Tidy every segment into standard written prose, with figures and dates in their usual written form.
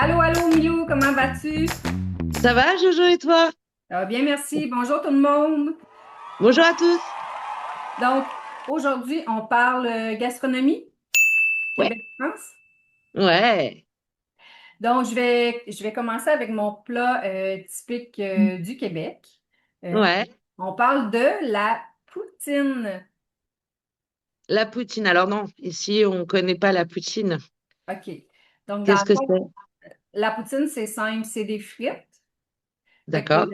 Allô, allô, Milou, comment vas-tu? Ça va, Jojo, et toi? Ça va bien, merci. Bonjour tout le monde. Bonjour à tous. Donc, aujourd'hui, on parle gastronomie, Ouais, Québec-France. ouais, Donc, je vais commencer avec mon plat typique du Québec. Euh, ouais. on parle de la poutine. La poutine. Alors non, ici, on ne connaît pas la poutine. OK. Donc, dans Qu'est-ce le que fond, c'est? la poutine, c'est simple, c'est des frites. Fait que, D'accord.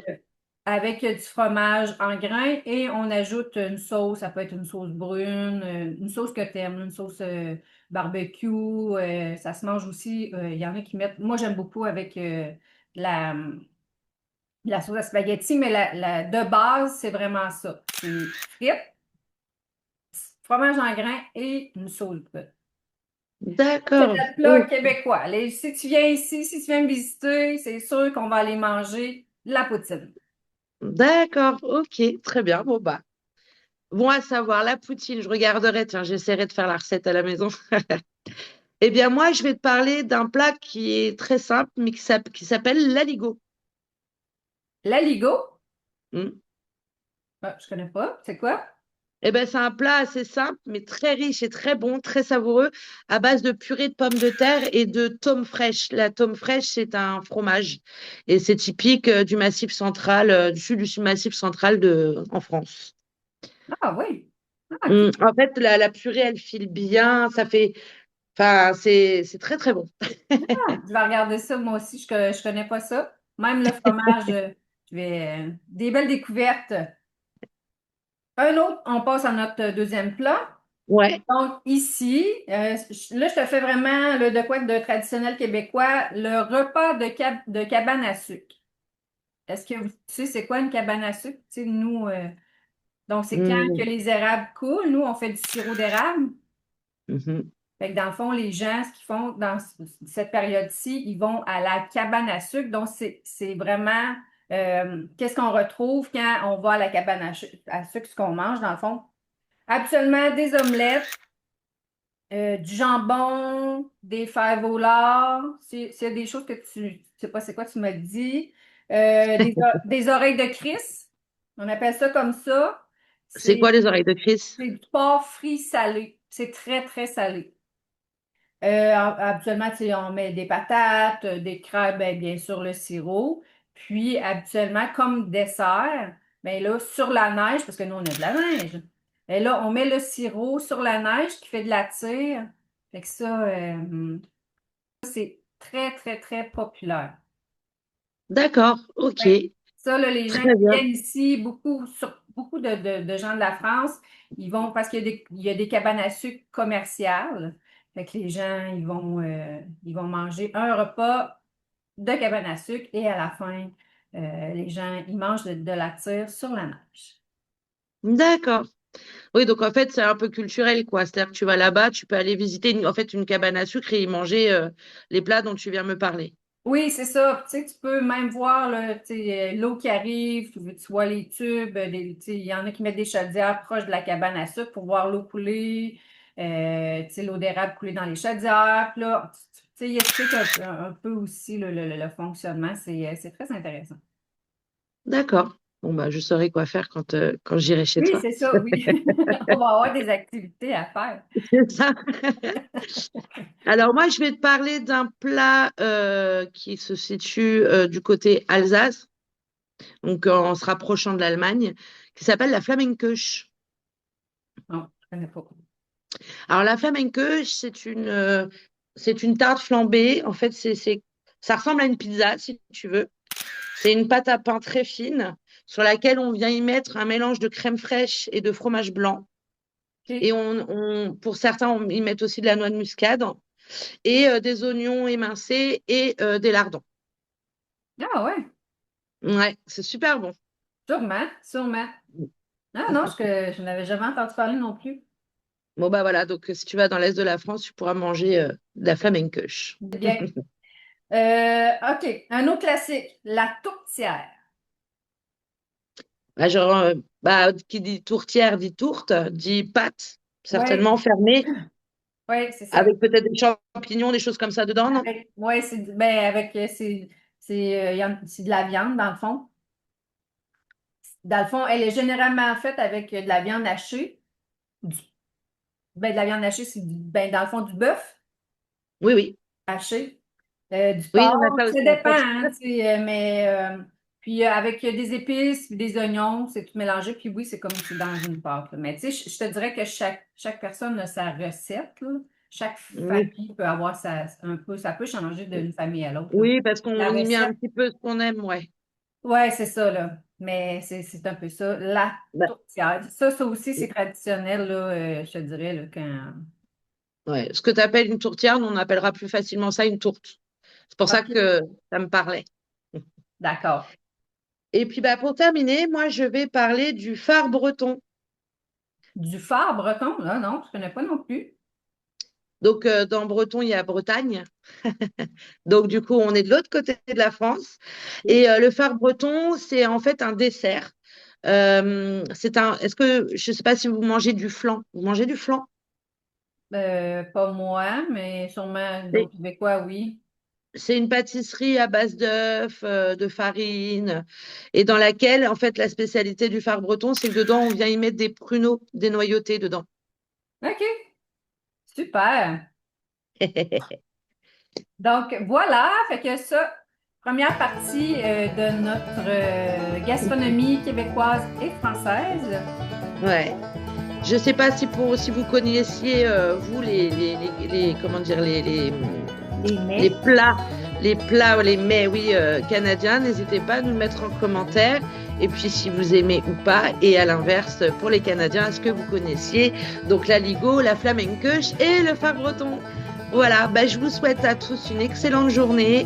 avec du fromage en grains et on ajoute une sauce, ça peut être une sauce brune, une sauce que t'aimes, une sauce barbecue, ça se mange aussi, il y en a qui mettent, moi j'aime beaucoup avec la, la sauce à spaghetti, mais de base, c'est vraiment ça. C'est frites, fromage en grains et une sauce brune. C'est D'accord. le plat Oh, québécois. Si tu viens ici, si tu viens me visiter, c'est sûr qu'on va aller manger la poutine. d'accord. Ok, très bien. Bon, bah, bon à savoir. La poutine, je regarderai. Tiens, j'essaierai de faire la recette à la maison. Eh bien, moi, je vais te parler d'un plat qui est très simple, mais qui s'appelle l'aligot. L'aligot. Hmm. Ah, je connais pas. C'est quoi? Eh ben, c'est un plat assez simple, mais très riche et très bon, très savoureux, à base de purée de pommes de terre et de tome fraîche. La tome fraîche, c'est un fromage et c'est typique du Massif central, du sud du Massif central en France. Ah oui. Ah, OK. En fait, la purée, elle file bien, enfin, c'est très très bon. Ah, je vais regarder ça, moi aussi. Je connais pas ça. Même le fromage, des belles découvertes. Un autre, on passe à notre deuxième plat. Ouais, Donc, ici, là, je te fais vraiment le de quoi de traditionnel québécois, le repas de cabane à sucre. Est-ce que tu sais c'est quoi une cabane à sucre? Tu sais, nous, donc c'est quand que Mm, les érables coulent, nous, on fait du sirop d'érable. mhm. Fait que dans le fond, les gens, ce qu'ils font dans cette période-ci, ils vont à la cabane à sucre. Donc, c'est vraiment qu'est-ce qu'on retrouve quand on va à la cabane à sucre, ce qu'on mange, dans le fond. Habituellement, des omelettes, du jambon, des fèves au lard. C'est des choses que tu sais pas c'est quoi, tu m'as dit. Des oreilles de Christ. On appelle ça comme ça. C'est C'est quoi les oreilles de Chris? c'est du porc frit salé. C'est très, très salé. Habituellement, tu sais, on met des patates, des crêpes, ben, bien sûr le sirop. Puis, habituellement, comme dessert, ben là, sur la neige, parce que nous, on a de la neige. Et là, on met le sirop sur la neige qui fait de la tire. Fait que ça, c'est très, très, très populaire. D'accord, ok, Ouais. Ça, là, les gens très qui bien. viennent ici, beaucoup de gens de la France, ils vont parce il y a des cabanes à sucre commerciales. Fait que les gens, ils vont manger un repas de cabane à sucre et à la fin, les gens, ils mangent de la tire sur la neige. D'accord. Oui, donc en fait, c'est un peu culturel, quoi. C'est-à-dire que tu vas là-bas, tu peux aller visiter en fait une cabane à sucre et y manger les plats dont tu viens me parler. Oui, c'est ça. Tu sais, tu peux même voir là, tu sais, l'eau qui arrive, tu vois les tubes, tu sais, il y en a qui mettent des chaudières proches de la cabane à sucre pour voir l'eau couler, tu sais, l'eau d'érable couler dans les chaudières. Puis là, tu sais, il explique un peu aussi le fonctionnement. C'est très intéressant. D'accord. Bon, bah, je saurai quoi faire quand j'irai chez Oui, toi. c'est ça, oui. On va avoir des activités à faire. C'est ça. Alors, moi, je vais te parler d'un plat qui se situe du côté Alsace, donc en se rapprochant de l'Allemagne, qui s'appelle la Flamencusch. Non, je connais pas. Alors, la Flamencusch, c'est une tarte flambée. En fait, ça ressemble à une pizza, si tu veux. C'est une pâte à pain très fine sur laquelle on vient y mettre un mélange de crème fraîche et de fromage blanc. Et OK. pour certains, on y met aussi de la noix de muscade et des oignons émincés et des lardons. Ah ouais, Ouais, c'est super bon. sûrement, sûrement. Ah non, je n'avais jamais entendu parler non plus. Bon, bah voilà, donc si tu vas dans l'est de la France, tu pourras manger de la flamencuche. Bien. OK. Un autre classique, la tourtière. Bah, qui dit tourtière dit tourte, dit pâte, Oui. certainement fermée. Oui, c'est ça. Avec peut-être des champignons, des choses comme ça dedans, non? Ouais, c'est ben, avec c'est de la viande, dans le fond. Dans le fond, elle est généralement faite avec de la viande hachée. Du- de la viande hachée, dans le fond, du bœuf Oui, oui. haché. Du Oui, porc, on a ça ça aussi en dépend, fait. hein, tu sais, puis avec des épices, puis des oignons, c'est tout mélangé, puis oui, c'est comme si c'est dans une pâte, là. Mais tu sais, je te dirais que chaque personne a sa recette, là. Chaque Oui. famille peut avoir ça peut changer d'une famille à l'autre, là. Oui, parce La qu'on y met un recette, petit peu ce qu'on aime, ouais. ouais, c'est ça, là. Mais c'est un peu ça. La Bah, tourtière, ça aussi, c'est traditionnel, là, je te dirais, là, quand... ouais. Ce que tu appelles une tourtière, nous, on appellera plus facilement ça une tourte. C'est pour ça OK, que ça me parlait. d'accord. Et puis bah, pour terminer, moi, je vais parler du phare breton. Du phare breton, là, non, je connais pas non plus. Donc, dans breton, il y a Bretagne. Donc, du coup, on est de l'autre côté de la France. Et le phare breton, c'est en fait un dessert. Est-ce que, je ne sais pas si vous mangez du flan. Vous mangez du flan? Pas moi, mais sûrement C'est d'autres Québécois, oui. c'est une pâtisserie à base d'œufs, de farine, et dans laquelle, en fait, la spécialité du phare breton, c'est que dedans, on vient y mettre des pruneaux, des noyautés dedans. OK, super. Donc, voilà, fait que ça, première partie de notre gastronomie québécoise et française. Ouais. Je ne sais pas si vous connaissiez, vous, comment dire, Les les mets. plats, les mets, oui, canadiens. N'hésitez pas à nous le mettre en commentaire. Et puis, si vous aimez ou pas. Et à l'inverse, pour les Canadiens, est-ce que vous connaissiez donc la Ligo, la flamencuche et le phare breton? Voilà, bah, je vous souhaite à tous une excellente journée.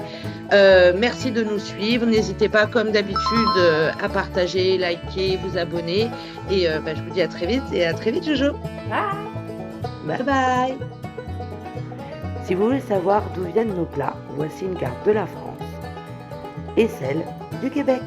Merci de nous suivre. N'hésitez pas, comme d'habitude, à partager, liker, vous abonner. Et bah, je vous dis à très vite et à très vite, Jojo. Bye! Bye bye. Si vous voulez savoir d'où viennent nos plats, voici une carte de la France et celle du Québec.